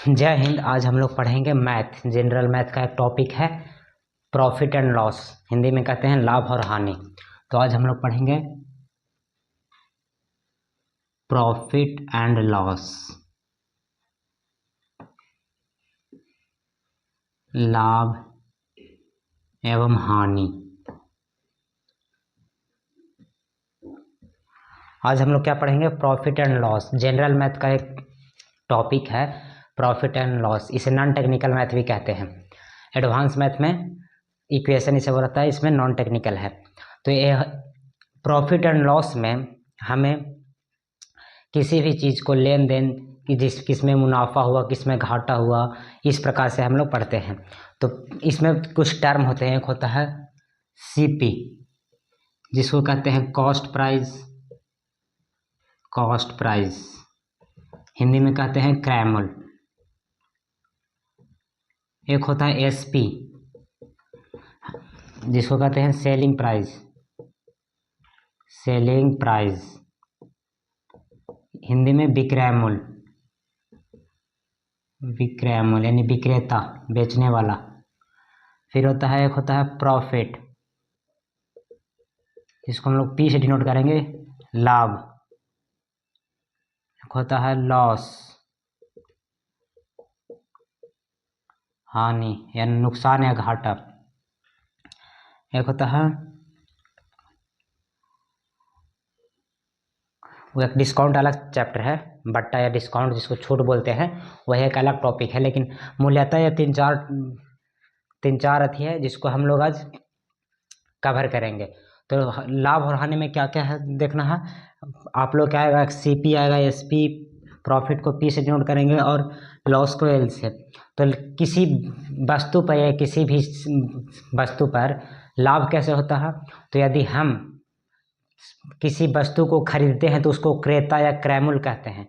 जय हिंद। आज हम लोग पढ़ेंगे मैथ, जनरल मैथ का एक टॉपिक है प्रॉफिट एंड लॉस, हिंदी में कहते हैं लाभ और हानि। तो आज हम लोग पढ़ेंगे प्रॉफिट एंड लॉस, लाभ एवं हानि। आज हम लोग क्या पढ़ेंगे? Profit and loss. General math का एक टॉपिक है प्रॉफिट एंड लॉस, इसे नॉन टेक्निकल मैथ भी कहते हैं। एडवांस मैथ में इक्वेशन इसे बोलता है, इसमें नॉन टेक्निकल है। तो ये प्रॉफिट एंड लॉस में हमें किसी भी चीज़ को लेन देन कि किस में मुनाफा हुआ, किस में घाटा हुआ, इस प्रकार से हम लोग पढ़ते हैं। तो इसमें कुछ टर्म होते हैं। एक होता है सीपी, जिसको कहते हैं cost price, cost price Hindi में कहते हैं क्रैमल। एक होता है एसपी, जिसको कहते हैं selling price, selling price Hindi में विक्रय मूल्य, विक्रय मूल्य यानी विक्रेता, बेचने वाला। फिर होता है, एक होता है प्रॉफिट, इसको हम लोग पी से डिनोट करेंगे, लाभ। एक होता है लॉस, हानि यानी नुकसान या घाटा। एक होता है वो एक डिस्काउंट, अलग चैप्टर है, बट्टा या डिस्काउंट जिसको छूट बोलते हैं, वह एक अलग टॉपिक है। लेकिन मूल्यतः ये तीन चार अथी है जिसको हम लोग आज कवर करेंगे। तो लाभ और हानि में क्या क्या है देखना है। आप लोग क्या आएगा, सीपी आएगा, एसपी, प्रॉफिट को पी से डिनोट करेंगे और लॉस को एल से। तो किसी वस्तु पर या किसी भी वस्तु पर लाभ कैसे होता है? तो यदि हम किसी वस्तु को खरीदते हैं तो उसको क्रेता या क्रयमूल्य कहते हैं।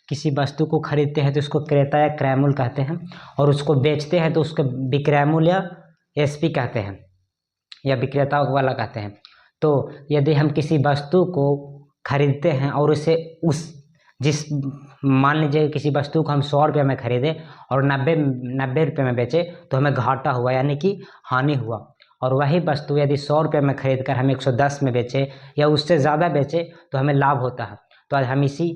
किसी वस्तु को खरीदते हैं तो उसको क्रेता या क्रयमूल्य कहते हैं, और उसको बेचते हैं तो उसको विक्रय मूल्य या एसपी कहते हैं, या विक्रेता वाला कहते हैं। तो यदि हम किसी वस्तु को खरीदते हैं और उसे जिस मान लीजिए किसी वस्तु को हम 100 रुपये में खरीदे और 90 रुपये में बेचे, तो हमें घाटा हुआ यानी कि हानि हुआ। और वही वस्तु यदि 100 रुपये में खरीद कर हम 110 में बेचे या उससे ज़्यादा बेचे तो हमें लाभ होता है। तो आज हम इसी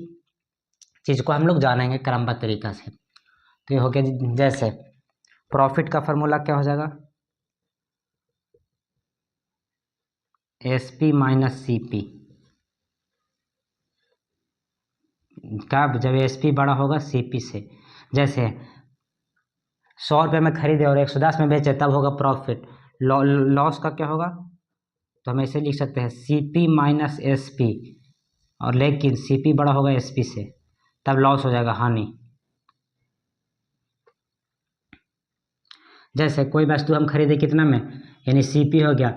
चीज़ को हम लोग जानेंगे क्रमबद्ध तरीका से। तो ये हो गया, जैसे प्रॉफिट का फॉर्मूला क्या हो जाएगा, S P minus C P. कब? जब एस पी बड़ा होगा सी पी से। जैसे 100 रुपये में खरीदे और 110 में बेचे, तब होगा प्रॉफिट। लॉस का क्या होगा? तो हम ऐसे लिख सकते हैं C P minus S P, और लेकिन सी पी बड़ा होगा एस पी से, तब लॉस हो जाएगा, हानि। जैसे कोई वस्तु हम खरीदे कितना में, यानी सी पी हो गया।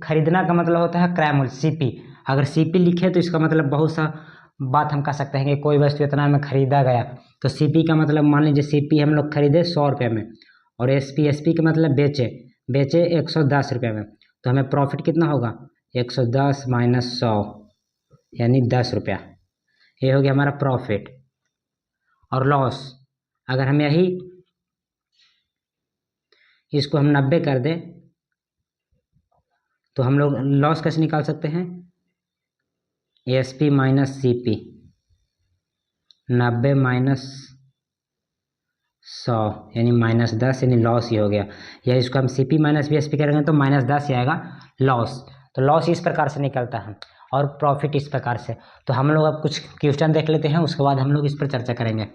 खरीदना का मतलब होता है क्रय मूल्य, सी पी। अगर सी पी लिखे तो इसका मतलब बहुत सा बात हम कह सकते हैं कि कोई वस्तु इतना में खरीदा गया। तो सी पी का मतलब, मान लीजिए सी पी हम लोग खरीदे 100 रुपये में, और एस पी का मतलब बेचे, बेचे 110 रुपये में, तो हमें प्रॉफिट कितना होगा? 110 माइनस 100 यानी 10 रुपया। ये हो गया हमारा प्रॉफिट। और लॉस, अगर हम यही इसको हम 90 कर दें तो हम लोग लॉस कैसे निकाल सकते हैं? S P minus C P, 90 minus 100 यानी -10 यानी लॉस ही हो गया। या इसको हम C P minus B S P करेंगे तो -10 ही आएगा लॉस। तो लॉस इस प्रकार से निकलता है और प्रॉफिट इस प्रकार से। तो हम लोग अब कुछ क्वेश्चन देख लेते हैं, उसके बाद हम लोग इस पर चर्चा करेंगे।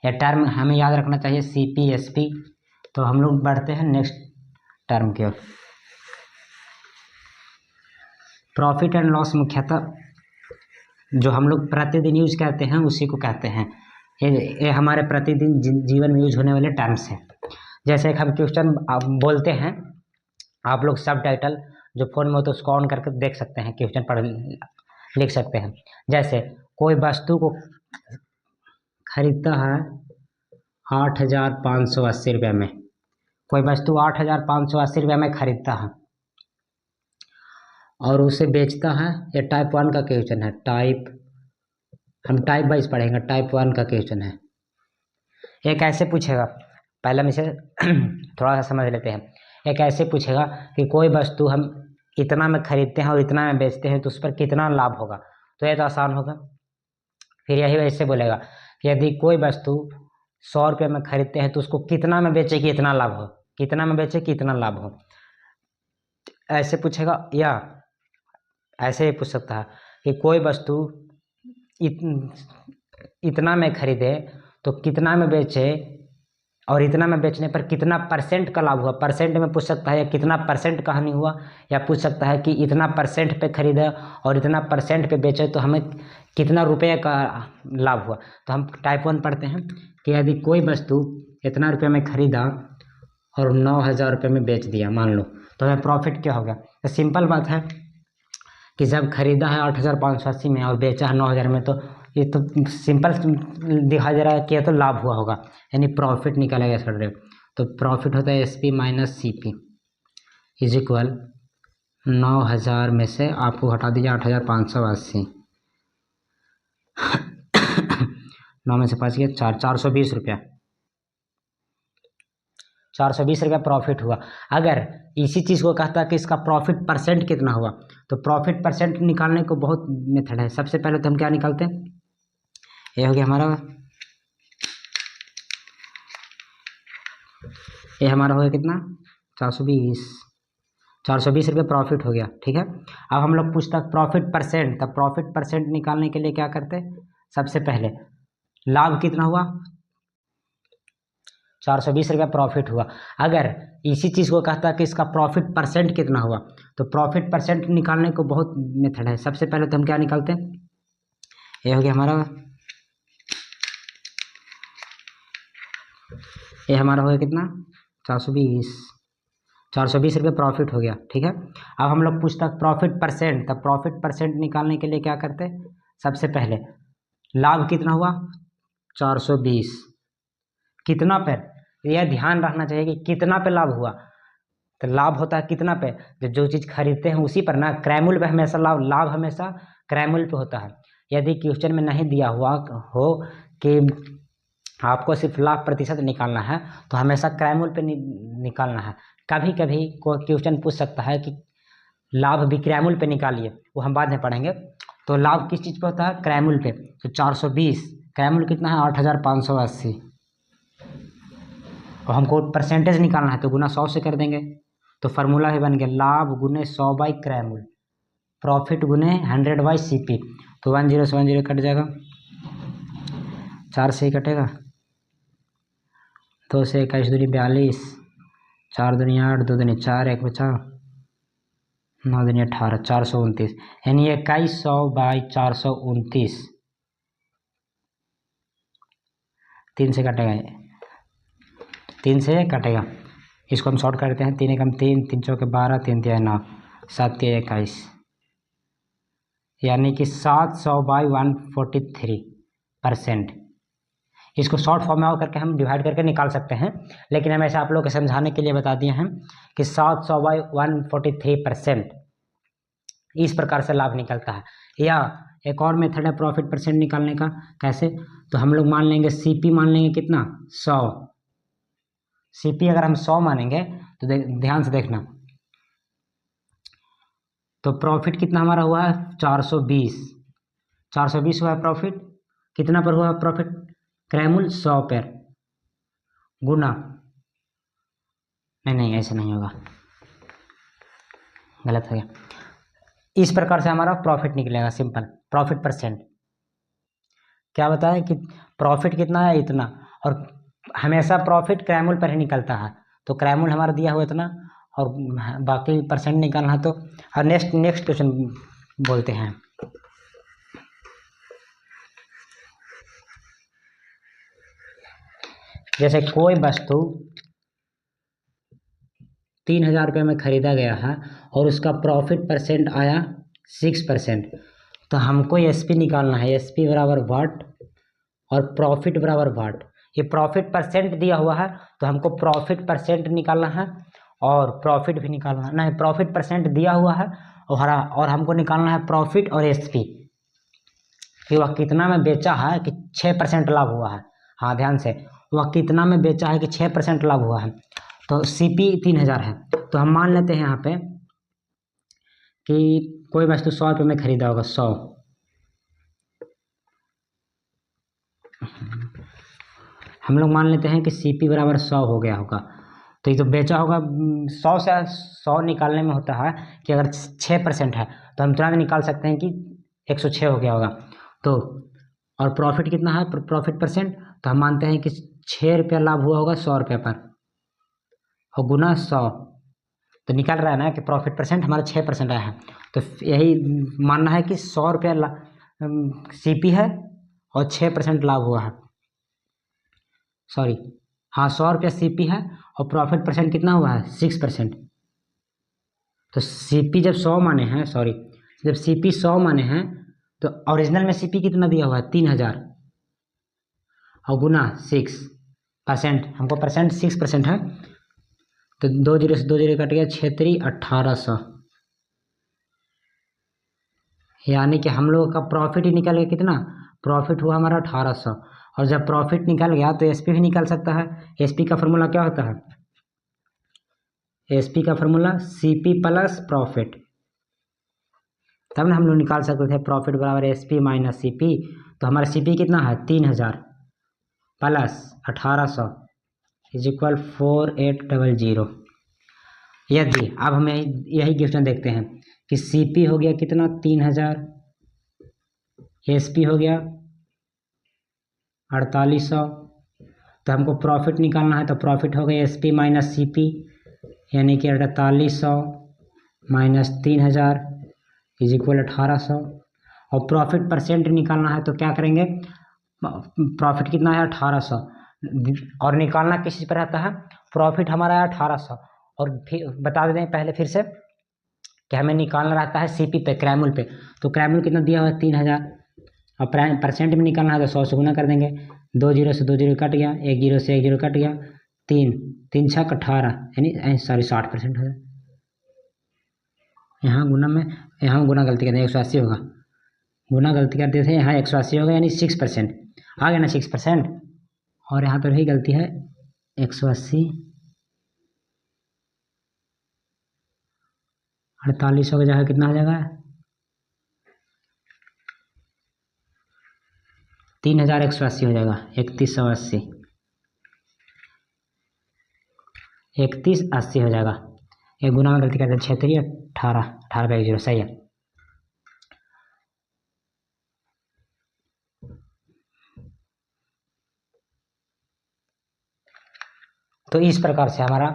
यह टर्म हमें याद रखना चाहिए, सी पी एस पी। तो हम लोग बढ़ते हैं नेक्स्ट टर्म की ओर। प्रॉफिट एंड लॉस मुख्यतः जो हम लोग प्रतिदिन यूज करते हैं उसी को कहते हैं। ये हमारे प्रतिदिन जीवन में यूज होने वाले टर्म्स हैं। जैसे एक हम क्वेश्चन बोलते हैं, आप लोग सब टाइटल जो फोन में हो तो उसको ऑन करके देख सकते हैं, क्वेश्चन पढ़ लिख सकते हैं। जैसे कोई वस्तु को खरीदता है 8,580 रुपये में, कोई वस्तु 8,580 रुपये में खरीदता है और उसे बेचता है। ये टाइप 1 का क्वेश्चन है। हम टाइप वाइज पढ़ेंगे। टाइप 1 का क्वेश्चन है, एक ऐसे पूछेगा, पहले हम इसे थोड़ा सा समझ लेते हैं। एक ऐसे पूछेगा कि कोई वस्तु हम इतना में खरीदते हैं और इतना में बेचते हैं तो उस पर कितना लाभ होगा, तो ये तो आसान होगा। फिर यही वैसे बोलेगा कि यदि कोई वस्तु 100 रुपये में खरीदते हैं तो उसको कितना में बेचे कि इतना लाभ हो, कितना में बेचे कि इतना लाभ हो, ऐसे पूछेगा। या ऐसे ही पूछ सकता है कि कोई वस्तु इतना में खरीदे तो कितना में बेचे और इतना में बेचने पर कितना % का लाभ हुआ। परसेंट में पूछ सकता है, या कितना % का हानि हुआ, या पूछ सकता है कि इतना % पे खरीदा और इतना % पे बेचे तो हमें कितना रुपये का लाभ हुआ। तो हम टाइप 1 पढ़ते हैं कि यदि कोई वस्तु इतना रुपये में खरीदा और 9,000 रुपये में बेच दिया मान लो, तो हमें प्रॉफिट क्या होगा। तो सिंपल बात है कि जब खरीदा है 8,580 में और बेचा है 9,000 में, तो ये तो सिंपल दिखा जा रहा है कि ये तो लाभ हुआ होगा, यानी प्रॉफिट निकालेगा इसका डायरेक्ट। तो प्रॉफिट होता है SP minus CP is equal 9,000 में से आपको हटा दीजिए 8,580, 9 में से 5 गया 4, 420 रुपया, 420 रुपया प्रॉफिट हुआ। अगर इसी चीज़ को कहता है कि इसका प्रॉफिट % कितना हुआ, तो प्रॉफिट % निकालने को बहुत मेथड है। सबसे पहले तो हम क्या निकालते हैं, ये हो गया हमारा, ये हमारा हो गया कितना 420 रुपये प्रॉफिट हो गया। ठीक है, अब हम लोग पूछता प्रॉफिट %, तब प्रॉफिट % निकालने के लिए क्या करते, सबसे पहले लाभ कितना हुआ, 420 रुपया प्रॉफिट हुआ। अगर इसी चीज़ को कहता है कि इसका प्रॉफिट % कितना हुआ, तो प्रॉफिट % निकालने को बहुत मेथड है। सबसे पहले तो हम क्या निकालते हैं, ये हो गया हमारा, ये हमारा हो गया कितना 420 रुपये प्रॉफिट हो गया। ठीक है, अब हम लोग पूछता प्रॉफिट %, तब प्रॉफिट % निकालने के लिए क्या करते, सबसे पहले लाभ कितना हुआ 420, कितना पे, यह ध्यान रखना चाहिए कि कितना पे लाभ हुआ। तो लाभ होता है कितना पे, जब जो चीज़ खरीदते हैं उसी पर ना, क्रयमूल्य पे हमेशा लाभ हमेशा क्रयमूल्य पे होता है। यदि क्वेश्चन में नहीं दिया हुआ हो कि आपको सिर्फ लाभ % निकालना है, तो हमेशा क्रयमूल्य पे निकालना है। कभी कभी कोई क्वेश्चन पूछ सकता है कि लाभ भी क्रयमूल्य पे निकालिए, वो हम बाद में पढ़ेंगे। तो लाभ किस चीज़ पे होता है, क्रयमूल्य पे। तो 420 क्रयमूल्य कितना है 8,580, और हमको % निकालना है तो गुना 100 से कर देंगे। तो फार्मूला भी बन गया लाभ गुने 100 क्रयमूल्य, प्रॉफिट गुने 100 CP। तो 10 से 10 कट जाएगा, 4 से ही कटेगा, 2 से 21 दूनी 42, 4 दूनी 8, 2 दूनी 4, 1 बचा, 9 दूनी 18, 429, यानी 2100/429, 3 से कटेगा, 3 से कटेगा। इसको हम शॉर्ट करते हैं, 3 एकम 3, 3 चौके 12, 3 तिया 9, 7 तिया 21, यानी कि 700/143%। इसको शॉर्ट फॉर्म में करके हम डिवाइड करके निकाल सकते हैं, लेकिन हम ऐसा आप लोग को समझाने के लिए बता दिए हैं कि 700/143% इस प्रकार से लाभ निकलता है। या एक और मेथड है प्रॉफिट % निकालने का, कैसे, तो हम लोग मान लेंगे CP मान लेंगे कितना 100, CP अगर हम 100 मानेंगे तो ध्यान से देखना, तो प्रॉफिट कितना हमारा हुआ है 420 हुआ है प्रॉफिट, कितना पर हुआ प्रॉफिट, क्रयमूल्य 100 पर, गुना, नहीं ऐसे नहीं होगा, गलत हो गया। इस प्रकार से हमारा प्रॉफिट निकलेगा, सिंपल प्रॉफिट %। क्या बताया कि प्रॉफिट कितना है इतना, और हमेशा प्रॉफिट क्रयमूल्य पर ही निकलता है। तो क्रयमूल्य हमारा दिया हुआ इतना और बाकी % निकालना है। तो और नेक्स्ट क्वेश्चन बोलते हैं, जैसे कोई वस्तु 3,000 रुपये में खरीदा गया है और उसका प्रॉफिट % आया 6%, तो हमको SP निकालना है, SP बराबर वाट और प्रॉफिट बराबर वाट। ये प्रॉफिट % दिया हुआ है तो हमको प्रॉफिट % निकालना है और प्रॉफिट भी निकालना है, नहीं प्रॉफिट % दिया हुआ है और हमको निकालना है प्रॉफिट और SP कि वह कितना में बेचा है कि 6% लाभ हुआ है। हाँ ध्यान से, वह कितना में बेचा है कि 6% लाभ हुआ है। तो CP 3000 है, तो हम मान लेते हैं यहाँ पे कि कोई वस्तु 100 रुपये में खरीदा होगा, 100, हम लोग मान लेते हैं कि CP बराबर 100 हो गया होगा। तो ये तो बेचा होगा 100 से 100 निकालने में होता है कि अगर 6% है तो हम तुरंत निकाल सकते हैं कि 106 हो गया होगा। तो और प्रॉफिट कितना है, प्रॉफिट परसेंट, तो हम मानते हैं कि 6 रुपया लाभ हुआ होगा 100 रुपये पर, और गुना 100, तो निकल रहा है ना कि प्रॉफिट परसेंट हमारा 6% आया है। तो यही मानना है कि 100 रुपया CP है और 6% लाभ हुआ है, सॉरी हाँ 100 रुपया CP है और प्रॉफिट परसेंट कितना हुआ है, 6%। तो CP जब 100 माने हैं, सॉरी जब CP 100 माने हैं तो ओरिजिनल में CP कितना दिया हुआ है, 3000, और गुना 6%, हमको परसेंट 6% है, तो 2 जीरो से 2 जीरो कट गया, 6×3 1800, यानी कि हम लोगों का प्रॉफिट ही निकल गया कितना, प्रॉफिट हुआ हमारा 1800। और जब प्रॉफिट निकल गया तो SP भी निकल सकता है। SP का फॉर्मूला क्या होता है, SP का फॉर्मूला CP प्लस प्रॉफिट, तब ना हम लोग निकाल सकते थे प्रॉफिट बराबर SP माइनस CP। तो हमारा CP कितना है, 3000 प्लस 1800 इज इक्वल 4800। यदि अब हमें यही क्वेश्चन देखते हैं कि CP हो गया कितना, 3000, SP हो गया 4800, तो हमको प्रॉफिट निकालना है, तो प्रॉफिट हो गया SP माइनस CP, यानी कि 4800 माइनस 3000 इज इक्वल 1800। और प्रॉफिट परसेंट निकालना है, तो क्या करेंगे, प्रॉफिट कितना है 1800, और निकालना किस चीज़ पर रहता है, प्रॉफिट हमारा है 1800, और फिर बता दें पहले फिर से कि हमें निकालना रहता है CP पे, क्रैमुल पे। तो क्रैमुल कितना दिया हुआ है, 3000, और परसेंट में निकालना है तो 100 से गुना कर देंगे, 2 जीरो से 2 जीरो कट गया, 1 जीरो से 1 जीरो कट गया, 3 छक 18, यानी सॉरी 60% हो गया। यहाँ गुना गलती कर दिया, 180 होगा, गुना गलती कर दिए थे, यहाँ 180 होगा, यानी 6% आ गया ना, 6%। और यहाँ पर भी गलती है, 180 4800 की जगह कितना हो जाएगा, 3180 हो जाएगा, 3180, 3180 हो जाएगा। एक गुना में गलती करते हैं, 6×3 18, 18/0, सही है। तो इस प्रकार से हमारा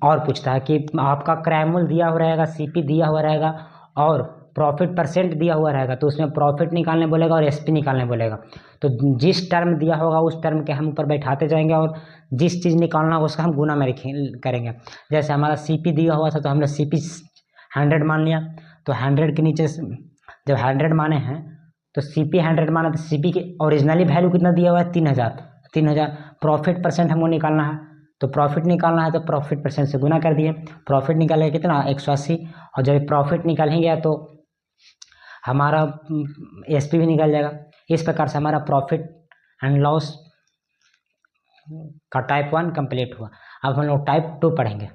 और पूछता है कि आपका क्रैमुल दिया हुआ रहेगा, CP दिया हुआ रहेगा और प्रॉफिट परसेंट दिया हुआ रहेगा, तो उसमें प्रॉफिट निकालने बोलेगा और SP निकालने बोलेगा। तो जिस टर्म दिया होगा उस टर्म के हम ऊपर बैठाते जाएंगे और जिस चीज़ निकालना होगा उसका हम गुना में करेंगे। जैसे हमारा CP दिया हुआ था तो हमने CP 100 मान लिया, तो 100 के नीचे जब 100 माने हैं तो CP 100 माना, तो CP की ओरिजिनली वैल्यू कितना दिया हुआ है, 3000। प्रॉफिट परसेंट हमको निकालना है, तो प्रॉफिट निकालना है तो प्रॉफिट परसेंट से गुना कर दिए, प्रॉफिट निकालेगा कितना, 180, और जब प्रॉफिट निकालेंगे तो हमारा SP भी निकल जाएगा। इस प्रकार से हमारा प्रॉफिट एंड लॉस का टाइप 1 कंप्लीट हुआ। अब हम लोग टाइप 2 पढ़ेंगे।